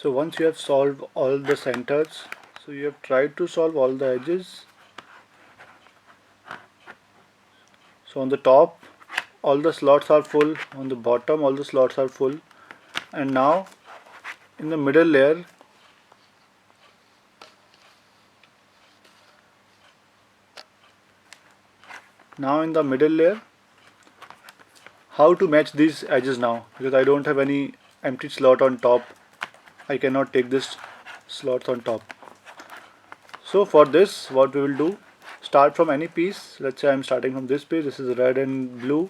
So once you have solved all the centers, so you have tried to solve all the edges. So on the top all the slots are full, on the bottom all the slots are full, and now in the middle layer how to match these edges now, because I don't have any empty slot on top. I cannot take this slots on top. So for this, what we will do, start from any piece. Let's say I'm starting from this piece. This is red and blue.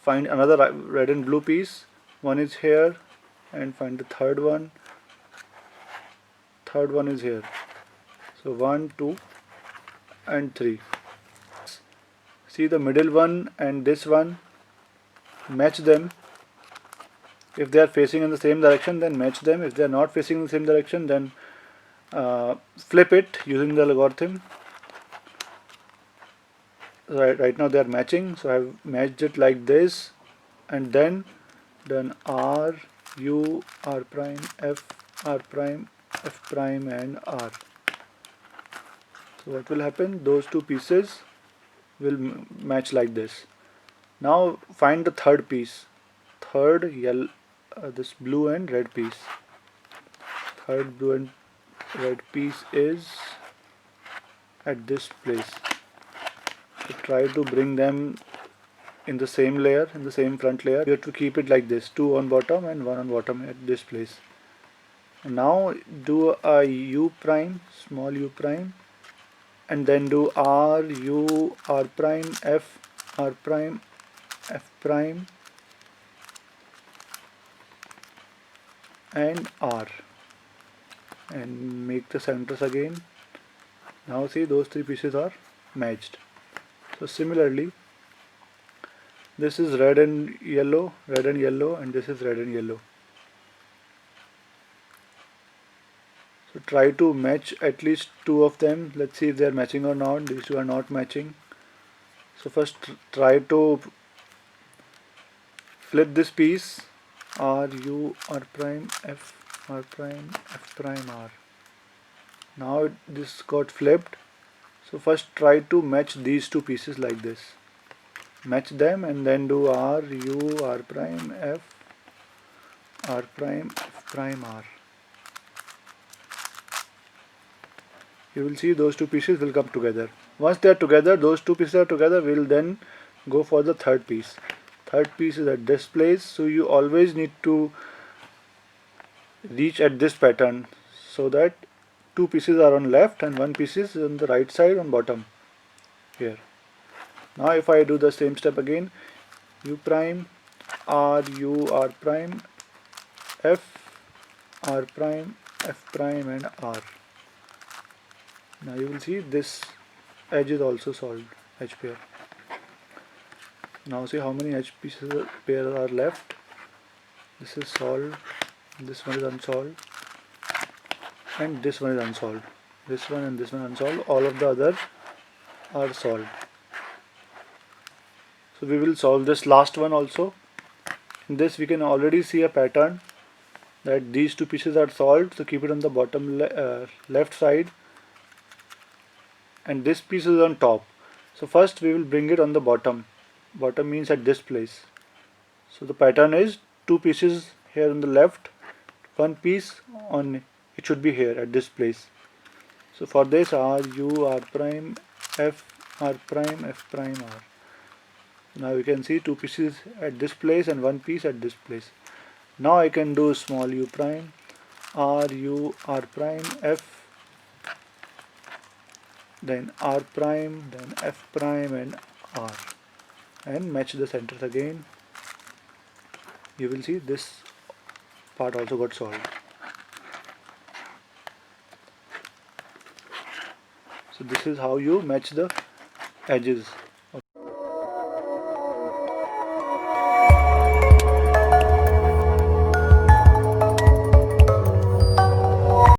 Find another red and blue piece. One is here, and find the third one. Third one is here. So 1, 2 and 3. See the middle one and this one, match them. If they are facing in the same direction, then match them. If they are not facing in the same direction, then flip it using the algorithm. Right now they are matching, so I have matched it like this, and then done R, U, R prime, F, R prime, F prime and R. So what will happen? Those two pieces will match like this. Now find the third piece. Third yellow, this blue and red piece. Third blue and red piece is at this place. So try to bring them in the same layer, in the same front layer. You have to keep it like this, 2 on bottom and 1 on bottom at this place. And now do a U prime, small U prime, and then do R, U, R prime, F, R prime, F prime and R, and make the centers again. Now see, those three pieces are matched. So similarly, this is red and yellow, and this is red and yellow. So try to match at least two of them. Let's see if they are matching or not. These two are not matching. So first try to flip this piece, R, U, R prime, F, R prime, F prime, R. Now this got flipped. So first try to match these two pieces like this. Match them and then do R, U, R prime, F, R prime, F prime, R. You will see those two pieces will come together. Once they are together, those two pieces are together, we will then go for the third piece. Third piece is at this place, so you always need to reach at this pattern so that two pieces are on left and one piece is on the right side on bottom here. Now if I do the same step again, U prime, R, U, R prime, F, R prime, F prime and R. Now you will see this edge is also solved, edge pair. Now see how many edge pieces pair are left. This is solved, this one is unsolved, and this one is unsolved. This one and this one unsolved. All of the others are solved. So we will solve this last one also. In this we can already see a pattern that these two pieces are solved. So keep it on the bottom left side, and this piece is on top. So first we will bring it on the bottom. Bottom means at this place. So the pattern is two pieces here on the left, one piece on, it should be here at this place. So for this R, U, R prime, F, R prime, F prime, R. Now you can see two pieces at this place and one piece at this place. Now I can do small U prime, R, U, R prime, F, then R prime, then F prime and R, and match the centers again. You will see this part also got solved. So this is how you match the edges.